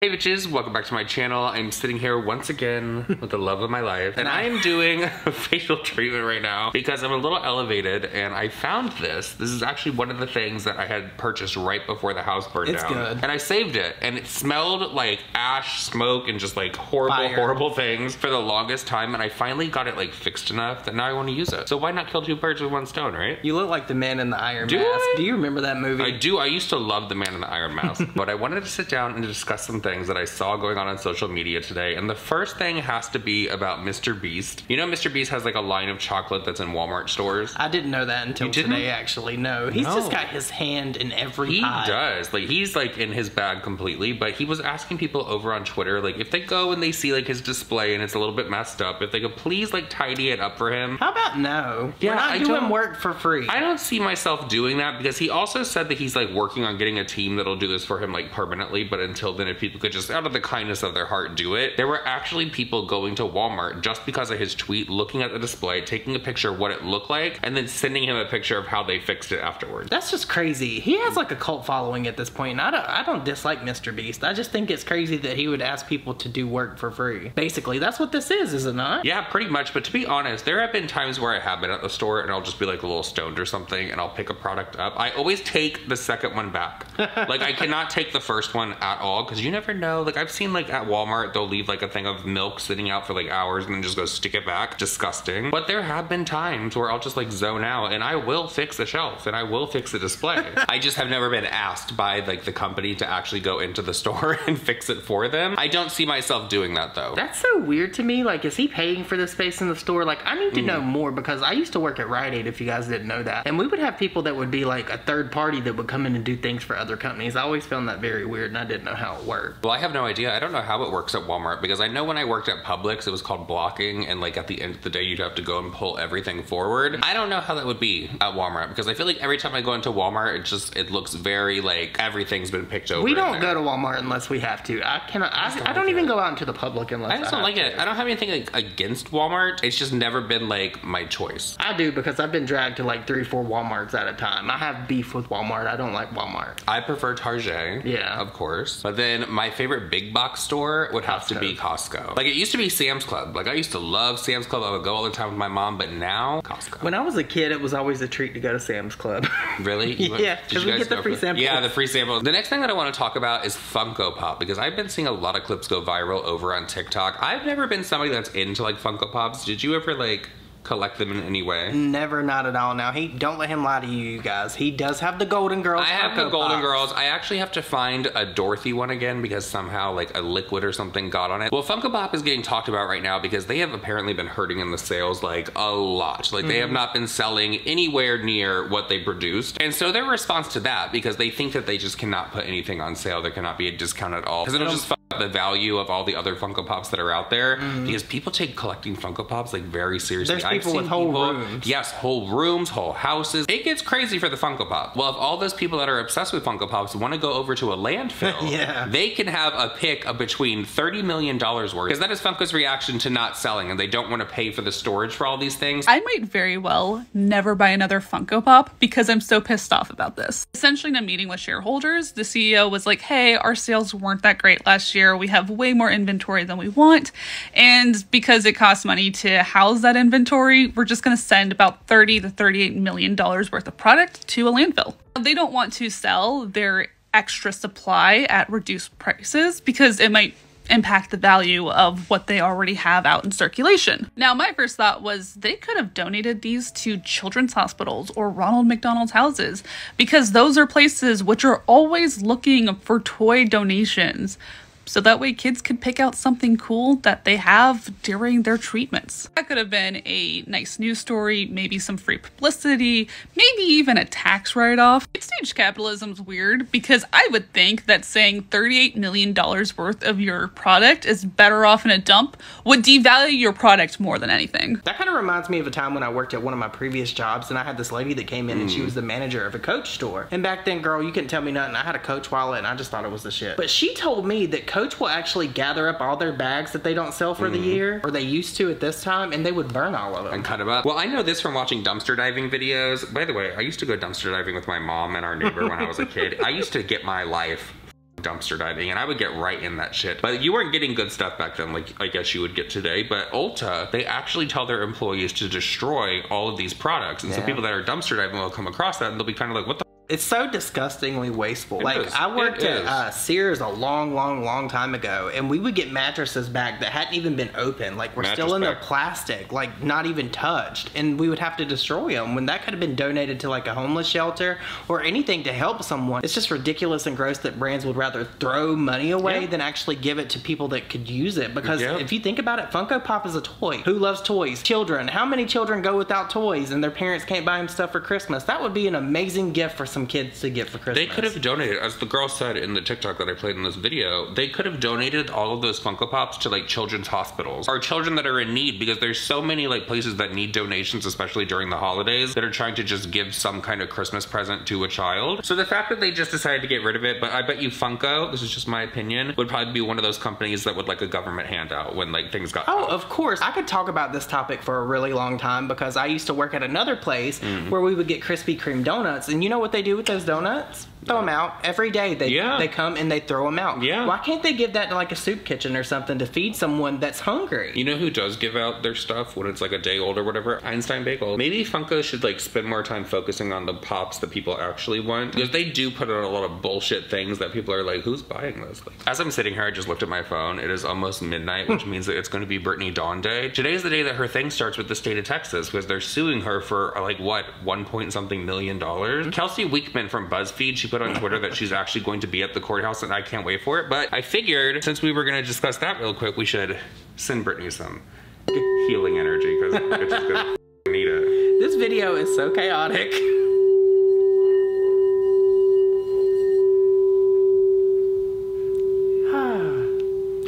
Hey bitches, welcome back to my channel. I'm sitting here once again with the love of my life, and I am doing a facial treatment right now because I'm a little elevated, and I found this. This is actually one of the things that I had purchased right before the house burned down. It's good. And I saved it, and it smelled like ash, smoke, and just like horrible things for the longest time, and I finally got it like fixed enough that now I want to use it. So why not kill two birds with one stone, right? You look like the Man in the Iron Mask. Do you remember that movie? I do. I used to love the Man in the Iron Mask, but I wanted to sit down and discuss some things that I saw going on social media today, and the first thing has to be about Mr. Beast. You know Mr. Beast has like a line of chocolate that's in Walmart stores? I didn't know that until today, actually. No, he's just got his hand in every pie. He does. Like, he's like in his bag completely, but he was asking people over on Twitter, like, if they go and they see like his display and it's a little bit messed up, if they could please like tidy it up for him. How about no? Yeah, We're not doing work for free. I don't see myself doing that, because he also said that he's like working on getting a team that'll do this for him like permanently, but until then, if people could just out of the kindness of their heart do it. There were actually people going to Walmart just because of his tweet, looking at the display, taking a picture of what it looked like, and then sending him a picture of how they fixed it afterwards. That's just crazy. He has like a cult following at this point, and I don't dislike Mr. Beast. I just think it's crazy that he would ask people to do work for free. Basically, that's what this is it not? Yeah, pretty much. But to be honest, there have been times where I have been at the store and I'll just be like a little stoned or something, and I'll pick a product up. I always take the second one back. Like, I cannot take the first one at all, because you never know. Like, I've seen like at Walmart, they'll leave like a thing of milk sitting out for like hours and then just go stick it back. Disgusting. But there have been times where I'll just like zone out and I will fix the shelf and I will fix the display. I just have never been asked by like the company to actually go into the store and fix it for them. I don't see myself doing that though. That's so weird to me. Like, is he paying for the space in the store? Like, I need to know more, because I used to work at Rite Aid, if you guys didn't know that. And we would have people that would be like a third party that would come in and do things for other companies. I always found that very weird, and I didn't know how it worked. Well, I have no idea. I don't know how it works at Walmart, because I know when I worked at Publix, it was called blocking, and like at the end of the day, you'd have to go and pull everything forward. I don't know how that would be at Walmart, because I feel like every time I go into Walmart, it looks very like everything's been picked over. We don't go to Walmart unless we have to. I don't even go out into the public unless I just don't like it. I don't have anything like against Walmart. It's just never been like my choice. I do, because I've been dragged to like 3 or 4 Walmarts at a time. I have beef with Walmart. I don't like Walmart. I prefer Target. Yeah. Of course. But then my favorite big box store would have to be Costco. Like, it used to be Sam's Club. Like, I used to love Sam's Club. I would go all the time with my mom, but now Costco. When I was a kid, it was always a treat to go to Sam's Club. Really? Yeah, because we get the free samples. Yeah, the free samples. The next thing that I want to talk about is Funko Pop, because I've been seeing a lot of clips go viral over on TikTok. I've never been somebody that's into like Funko Pops. Did you ever like collect them in any way? Never, not at all. Now, don't let him lie to you guys. He does have the Golden Girls. I have the Golden Girls. I actually have to find a Dorothy one again, because somehow like a liquid or something got on it. Well, Funko Pop is getting talked about right now because they have apparently been hurting in the sales like a lot. Like, they have not been selling anywhere near what they produced. And so their response to that, because they think that they just cannot put anything on sale, there cannot be a discount at all, because it'll just fuck up the value of all the other Funko Pops that are out there. Because people take collecting Funko Pops like very seriously. There's people with whole rooms. Yes, whole rooms, whole houses. It gets crazy for the Funko Pop. Well, if all those people that are obsessed with Funko Pops want to go over to a landfill, they can have a pick of between $30 million worth, because that is Funko's reaction to not selling, and they don't want to pay for the storage for all these things. I might very well never buy another Funko Pop because I'm so pissed off about this. Essentially, in a meeting with shareholders, the CEO was like, hey, our sales weren't that great last year. We have way more inventory than we want, and because it costs money to house that inventory, we're just going to send about $30 to $38 million worth of product to a landfill. They don't want to sell their extra supply at reduced prices because it might impact the value of what they already have out in circulation. Now, my first thought was they could have donated these to children's hospitals or Ronald McDonald's houses, because those are places which are always looking for toy donations. So that way kids could pick out something cool that they have during their treatments. That could have been a nice news story, maybe some free publicity, maybe even a tax write-off. Late-stage capitalism's weird, because I would think that saying $38 million worth of your product is better off in a dump would devalue your product more than anything. That kind of reminds me of a time when I worked at one of my previous jobs, and I had this lady that came in and she was the manager of a Coach store. And back then, girl, you couldn't tell me nothing. I had a Coach wallet and I just thought it was the shit. But she told me that Coach will actually gather up all their bags that they don't sell for the year, or they used to at this time, and they would burn all of them. And cut them up. Well, I know this from watching dumpster diving videos. By the way, I used to go dumpster diving with my mom and our neighbor when I was a kid. I used to get my life dumpster diving, and I would get right in that shit. But you weren't getting good stuff back then, like I guess you would get today. But Ulta, they actually tell their employees to destroy all of these products. And so people that are dumpster diving will come across that and they'll be kind of like, what the It's so disgustingly wasteful. It Like, is. I worked It at Sears a long time ago, and we would get mattresses back that hadn't even been opened. Like, we're still in the plastic, like, not even touched. And we would have to destroy them when that could have been donated to, like, a homeless shelter or anything to help someone. It's just ridiculous and gross that brands would rather throw money away than actually give it to people that could use it. Because if you think about it, Funko Pop is a toy. Who loves toys? Children. How many children go without toys and their parents can't buy them stuff for Christmas? That would be an amazing gift for some kids to get for Christmas. They could have donated, as the girl said in the TikTok that I played in this video, they could have donated all of those Funko Pops to like children's hospitals or children that are in need, because there's so many like places that need donations, especially during the holidays, that are trying to just give some kind of Christmas present to a child. So the fact that they just decided to get rid of it, but I bet you Funko, this is just my opinion, would probably be one of those companies that would like a government handout when like things got Oh, of course. I could talk about this topic for a really long time because I used to work at another place where we would get Krispy Kreme donuts, and you know what they do with those donuts? Throw them out every day. They come and they throw them out. Yeah. Why can't they give that to like a soup kitchen or something to feed someone that's hungry? You know who does give out their stuff when it's like a day old or whatever? Einstein Bagel. Maybe Funko should like spend more time focusing on the pops that people actually want, because they do put out a lot of bullshit things that people are like, who's buying this? Like, as I'm sitting here, I just looked at my phone. It is almost midnight, which means that it's going to be Brittany Dawn Day. Today's the day that her thing starts with the state of Texas, because they're suing her for like what, $1 million. Kelsey Weekman from BuzzFeed, she put on Twitter that she's actually going to be at the courthouse, and I can't wait for it. But I figured since we were going to discuss that real quick, we should send Brittany some healing energy, because it's just gonna need it. This video is so chaotic.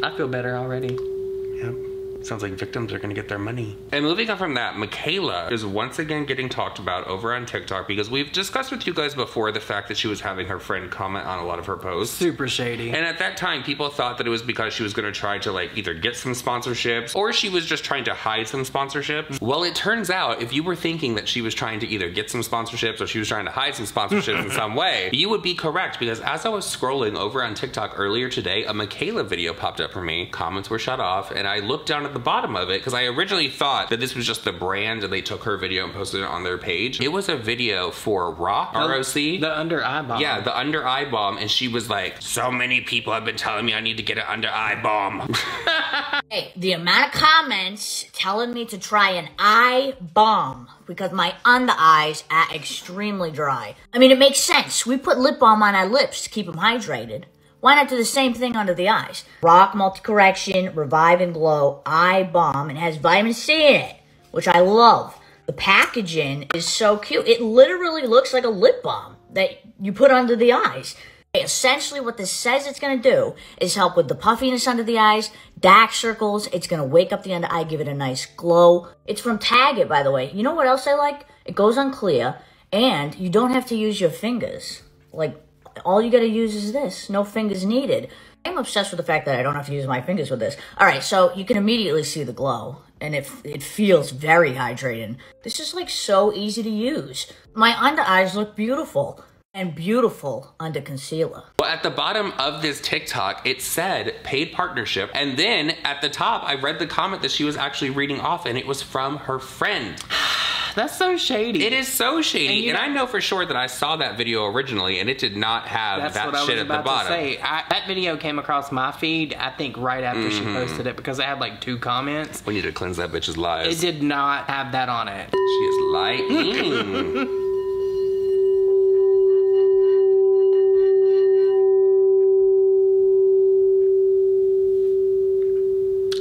I feel better already. Yep. Sounds like victims are gonna get their money. And moving on from that, Mikayla is once again getting talked about over on TikTok, because we've discussed with you guys before the fact that she was having her friend comment on a lot of her posts. Super shady. And at that time, people thought that it was because she was gonna try to like either get some sponsorships or she was just trying to hide some sponsorships. Well, it turns out if you were thinking that she was trying to either get some sponsorships or she was trying to hide some sponsorships in some way, you would be correct, because as I was scrolling over on TikTok earlier today, a Mikayla video popped up for me. Comments were shut off, and I looked down at the bottom of it, because I originally thought that this was just the brand and they took her video and posted it on their page. It was a video for ROC, R-O-C. The under eye balm. Yeah, the under eye balm, and she was like, so many people have been telling me I need to get an under eye balm. Hey, the amount of comments telling me to try an eye balm because my under eyes are extremely dry. I mean, it makes sense. We put lip balm on our lips to keep them hydrated. Why not do the same thing under the eyes? ROC Multi-Correction Revive and Glow Eye Balm, and has vitamin C in it, which I love. The packaging is so cute. It literally looks like a lip balm that you put under the eyes. Essentially, what this says it's going to do is help with the puffiness under the eyes, dark circles. It's going to wake up the under eye, give it a nice glow. It's from Target, by the way. You know what else I like? It goes on clear, and you don't have to use your fingers. Like, all you gotta use is this. No fingers needed. I'm obsessed with the fact that I don't have to use my fingers with this. Alright, so you can immediately see the glow. And it feels very hydrating. This is like so easy to use. My under eyes look beautiful. And beautiful under concealer. Well, at the bottom of this TikTok, it said paid partnership. And then at the top, I read the comment that she was actually reading off, and it was from her friend. That's so shady. It is so shady. And I know for sure that I saw that video originally, and it did not have that shit at the bottom. That video came across my feed, I think, right after she posted it, because it had like 2 comments. We need to cleanse that bitch's lies. It did not have that on it. She is lying.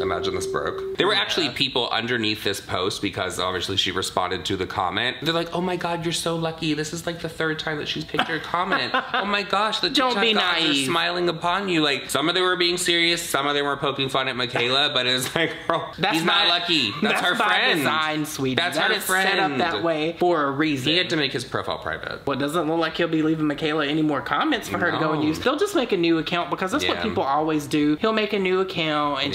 Imagine this broke. There were actually people underneath this post, because obviously she responded to the comment. They're like, oh my God, you're so lucky. This is like the 3rd time that she's picked your comment. Oh my gosh, the Don't be TikTok gods are naive. smiling upon you. Like, some of them were being serious, some of them were poking fun at Mikayla, but it's like, girl, he's not lucky. That's her by friend. Design, sweetie. That's that her is friend. set up that way for a reason. He had to make his profile private. Well, it doesn't look like he'll be leaving Mikayla any more comments for her to go and use. They'll just make a new account, because that's what people always do. He'll make a new account, and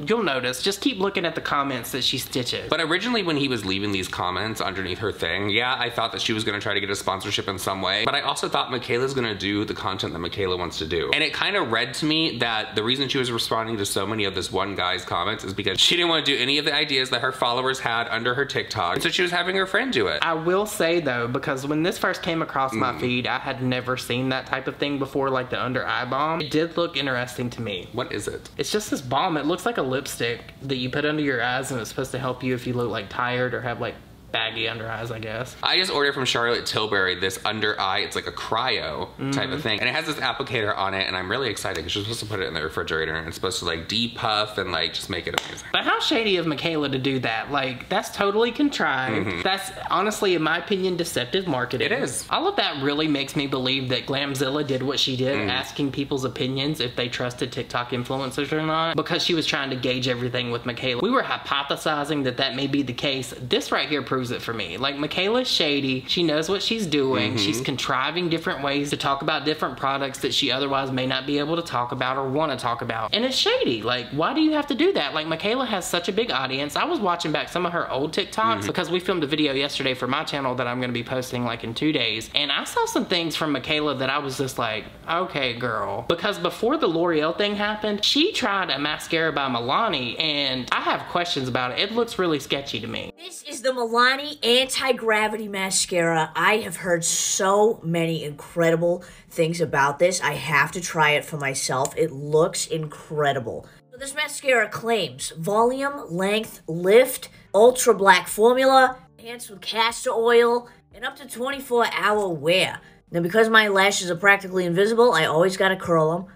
You'll notice. Just keep looking at the comments that she stitches. But originally when he was leaving these comments underneath her thing, yeah, I thought that she was gonna try to get a sponsorship in some way, but I also thought Mikayla's gonna do the content that Mikayla wants to do. And it kind of read to me that the reason she was responding to so many of this one guy's comments is because she didn't want to do any of the ideas that her followers had under her TikTok, so she was having her friend do it. I will say though, because when this first came across my feed, I had never seen that type of thing before, like the under eye balm. It did look interesting to me. What is it? It's just this balm. It looks like a lipstick that you put under your eyes, and it's supposed to help you if you look like tired or have like baggy under eyes, I guess. I just ordered from Charlotte Tilbury this under eye, it's like a cryo type of thing, and it has this applicator on it, and I'm really excited because you're supposed to put it in the refrigerator and it's supposed to like depuff and like just make it amazing. But how shady of Mikayla to do that? Like, that's totally contrived. That's honestly, in my opinion, deceptive marketing. It is. All of that really makes me believe that Glamzilla did what she did, asking people's opinions if they trusted TikTok influencers or not, because she was trying to gauge everything with Mikayla. We were hypothesizing that that may be the case. This right here proves it for me. Like, Mikayla's shady. She knows what she's doing. She's contriving different ways to talk about different products that she otherwise may not be able to talk about or want to talk about. And it's shady. Like, why do you have to do that? Like, Mikayla has such a big audience. I was watching back some of her old TikToks because we filmed a video yesterday for my channel that I'm going to be posting like in 2 days. And I saw some things from Mikayla that I was just like, okay, girl. Because before the L'Oreal thing happened, she tried a mascara by Milani, and I have questions about it. It looks really sketchy to me. This is the Milani Anti-Gravity Mascara. I have heard so many incredible things about this. I have to try it for myself. It looks incredible. So this mascara claims volume, length, lift, ultra black formula, enhanced with castor oil, and up to 24-hour wear. Now, because my lashes are practically invisible, I always gotta curl them.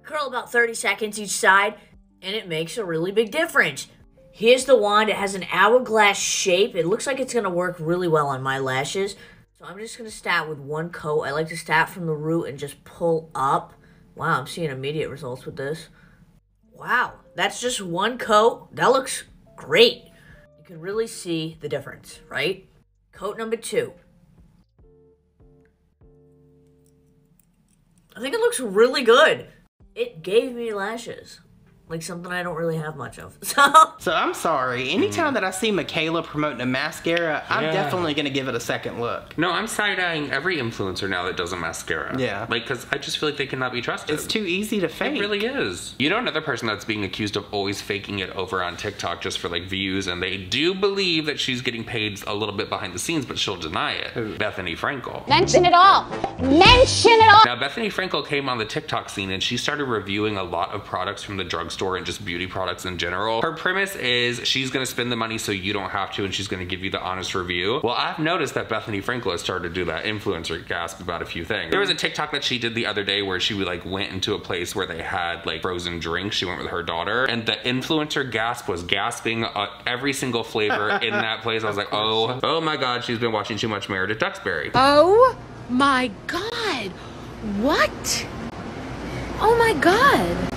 Curl about 30 seconds each side, and it makes a really big difference. Here's the wand. It has an hourglass shape. It looks like it's going to work really well on my lashes. So I'm just going to start with one coat. I like to start from the root and just pull up. Wow, I'm seeing immediate results with this. Wow, that's just one coat. That looks great. You can really see the difference, right? Coat number 2. I think it looks really good. It gave me lashes. Like something I don't really have much of. So I'm sorry. Anytime that I see Mikayla promoting a mascara, I'm definitely going to give it a second look. No, I'm side-eyeing every influencer now that does a mascara. Yeah. Like, because I just feel like they cannot be trusted. It's too easy to fake. It really is. You know another person that's being accused of always faking it over on TikTok just for like views, and they do believe that she's getting paid a little bit behind the scenes, but she'll deny it. Who? Bethany Frankel. Mention it all. Mention it all. Now, Bethany Frankel came on the TikTok scene and she started reviewing a lot of products from the drugstore and just beauty products in general. Her premise is she's gonna spend the money so you don't have to, and she's gonna give you the honest review. Well, I've noticed that Bethany Frankel has started to do that influencer gasp about a few things. There was a TikTok that she did the other day where she like went into a place where they had like frozen drinks. She went with her daughter, and the influencer gasp was gasping every single flavor in that place. I was like, oh my God, she's been watching too much Meredith Duxbury. Oh my God. What? Oh my God.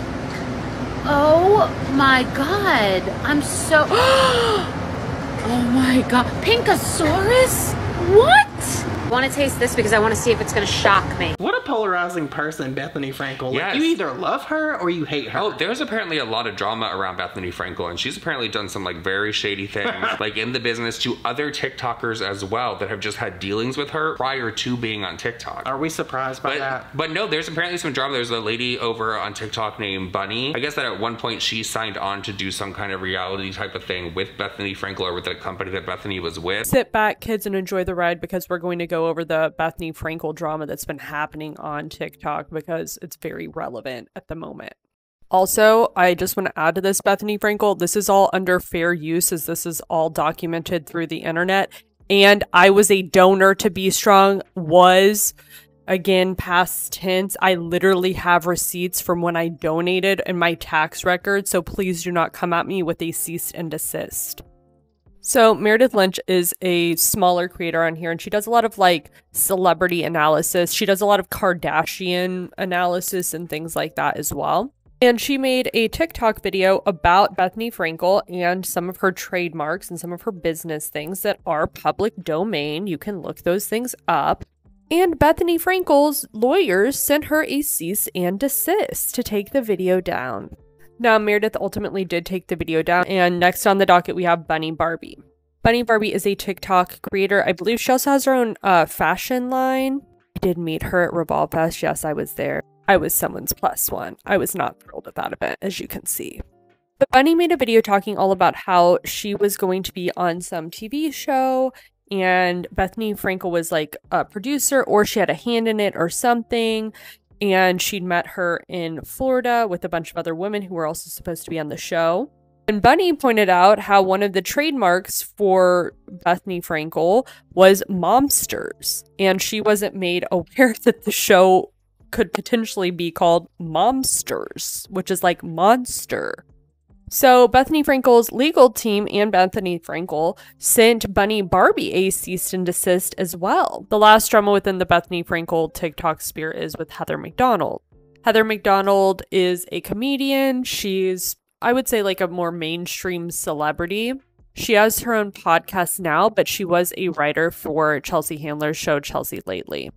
Oh my God. I'm so... Oh my God. Pinkosaurus? What? I want to taste this because I want to see if it's going to shock me. What a polarizing person, Bethany Frankel. Like, Yes. you either love her or you hate her. Oh, there's apparently a lot of drama around Bethany Frankel, and she's apparently done some like very shady things like in the business to other TikTokers as well that have just had dealings with her prior to being on TikTok. Are we surprised by that? But no, there's apparently some drama. There's a lady over on TikTok named Bunny. I guess that at one point she signed on to do some kind of reality type of thing with Bethany Frankel or with the company that Bethany was with. Sit back, kids, and enjoy the ride because we're going to go over the Bethany Frankel drama that's been happening on TikTok because it's very relevant at the moment. Also, I just want to add to this, Bethany Frankel, this is all under fair use as this is all documented through the internet. And I was a donor to Be Strong, again, past tense. I literally have receipts from when I donated in my tax record, so please do not come at me with a cease and desist. So Meredith Lynch is a smaller creator on here, and she does a lot of like celebrity analysis. She does a lot of Kardashian analysis and things like that as well. And she made a TikTok video about Bethany Frankel and some of her trademarks and some of her business things that are public domain. You can look those things up. And Bethany Frankel's lawyers sent her a cease and desist to take the video down. Now, Meredith ultimately did take the video down, and next on the docket we have Bunny Barbie. Bunny Barbie is a TikTok creator. I believe she also has her own fashion line. I did meet her at Revolve Fest. Yes, I was there. I was someone's +1. I was not thrilled at that event, as you can see. But Bunny made a video talking all about how she was going to be on some TV show, and Bethany Frankel was like a producer, or she had a hand in it or something. And she'd met her in Florida with a bunch of other women who were also supposed to be on the show. And Bunny pointed out how one of the trademarks for Bethany Frankel was momsters. And she wasn't made aware that the show could potentially be called Momsters, which is like monster. So Bethany Frankel's legal team and Bethany Frankel sent Bunny Barbie a cease and desist as well. The last drama within the Bethany Frankel TikTok sphere is with Heather McDonald. Heather McDonald is a comedian. She's, I would say, like a more mainstream celebrity. She has her own podcast now, but she was a writer for Chelsea Handler's show Chelsea Lately.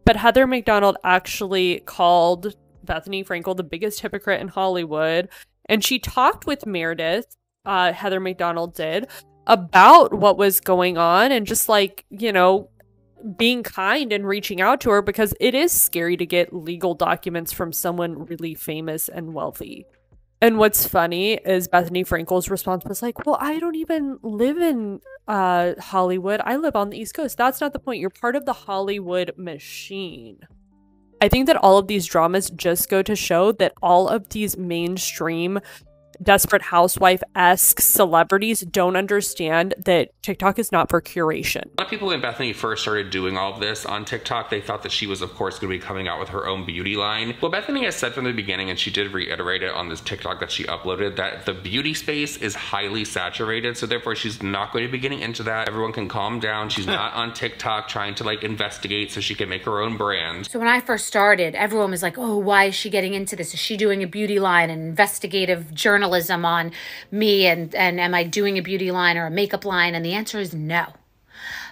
But Heather McDonald actually called Bethany Frankel the biggest hypocrite in Hollywood. And she talked with Meredith, Heather McDonald did, about what was going on and just like, you know, being kind and reaching out to her, because it is scary to get legal documents from someone really famous and wealthy. And what's funny is Bethany Frankel's response was like, well, I don't even live in Hollywood. I live on the East Coast. That's not the point. You're part of the Hollywood machine. I think that all of these dramas just go to show that all of these mainstream Desperate Housewife-esque celebrities don't understand that TikTok is not for curation. A lot of people, when Bethany first started doing all of this on TikTok, they thought that she was, of course, going to be coming out with her own beauty line. Well, Bethany has said from the beginning, and she did reiterate it on this TikTok that she uploaded, that the beauty space is highly saturated, so therefore she's not going to be getting into that. Everyone can calm down. She's not on TikTok trying to like investigate so she can make her own brand. So when I first started, everyone was like, oh, why is she getting into this? Is she doing a beauty line and investigative journalism on me, and am I doing a beauty line or a makeup line? And the answer is no,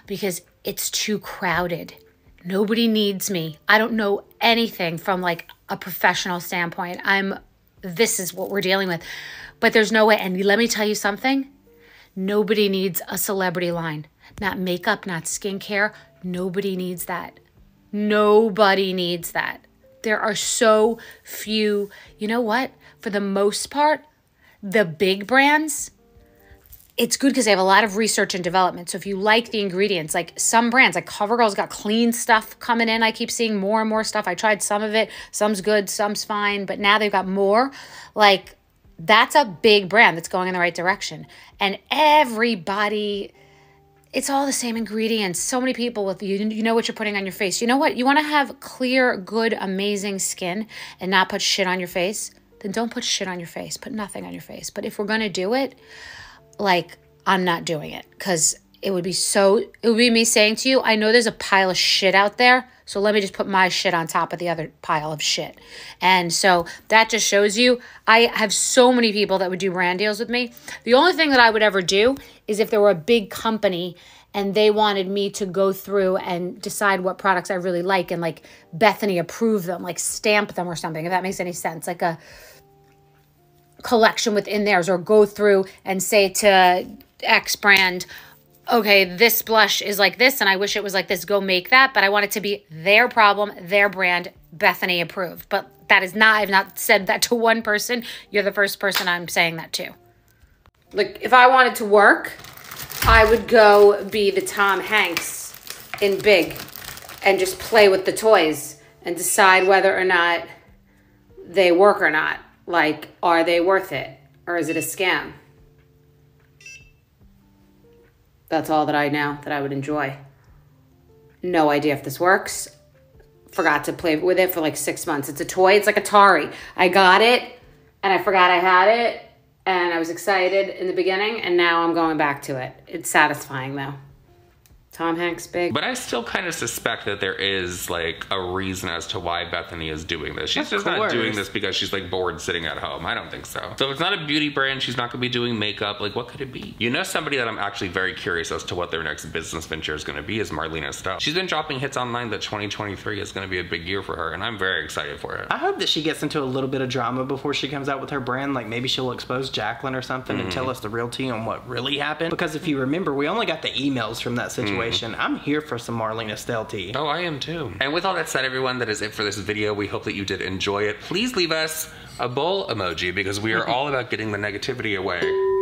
because it's too crowded. Nobody needs me. I don't know anything from like a professional standpoint. This is what we're dealing with, but there's no way. And let me tell you something, nobody needs a celebrity line, not makeup, not skincare. Nobody needs that. Nobody needs that. There are so few, you know what? For the most part, the big brands, it's good because they have a lot of research and development. So if you like the ingredients, like some brands, like CoverGirl's got clean stuff coming in. I keep seeing more and more stuff. I tried some of it. Some's good, some's fine. But now they've got more. Like, that's a big brand that's going in the right direction. And everybody, it's all the same ingredients. So many people with you know what you're putting on your face. You know what? You want to have clear, good, amazing skin and not put shit on your face? Then don't put shit on your face. Put nothing on your face. But if we're going to do it, like, I'm not doing it, because it would be me saying to you, I know there's a pile of shit out there, so let me just put my shit on top of the other pile of shit. And so that just shows you, I have so many people that would do brand deals with me. The only thing that I would ever do is if there were a big company and they wanted me to go through and decide what products I really like and like Bethany approve them, like stamp them or something, if that makes any sense, like a collection within theirs, or go through and say to X brand, okay, this blush is like this and I wish it was like this, go make that, but I want it to be their problem, their brand, Bethany approved. But that is not, I've not said that to one person. You're the first person I'm saying that to. Like, if I wanted to work, I would go be the Tom Hanks in Big and just play with the toys and decide whether or not they work or not. Like, are they worth it? Or is it a scam? That's all that I know that I would enjoy. No idea if this works. Forgot to play with it for like 6 months. It's a toy. It's like Atari. I got it and I forgot I had it. And I was excited in the beginning. And now I'm going back to it. It's satisfying though. Tom Hanks big. But I still kind of suspect that there is like a reason as to why Bethany is doing this. She's just not doing this because she's like bored sitting at home. I don't think so. So if it's not a beauty brand, she's not gonna be doing makeup. Like what could it be? You know, somebody that I'm actually very curious as to what their next business venture is gonna be is Marlena Estelle. She's been dropping hits online that 2023 is gonna be a big year for her, and I'm very excited for it. I hope that she gets into a little bit of drama before she comes out with her brand. Like maybe she'll expose Jacqueline or something and tell us the real tea on what really happened. Because if you remember, we only got the emails from that situation. I'm here for some Marlena Estelle tea. Oh, I am too. And with all that said, everyone, that is it for this video. We hope that you did enjoy it. Please leave us a bowl emoji because we are all about getting the negativity away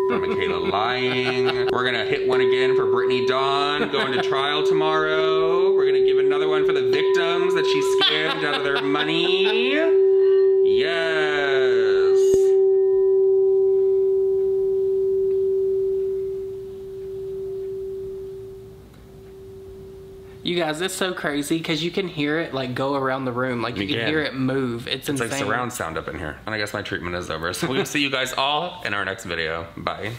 from Mikayla lying. We're gonna hit one again for Brittany Dawn going to trial tomorrow. We're gonna give another one for the victims that she scammed out of their money. Yes. You guys, it's so crazy because you can hear it like go around the room. Like you can hear it move. It's insane. It's like surround sound up in here. And I guess my treatment is over. So we'll see you guys all in our next video. Bye.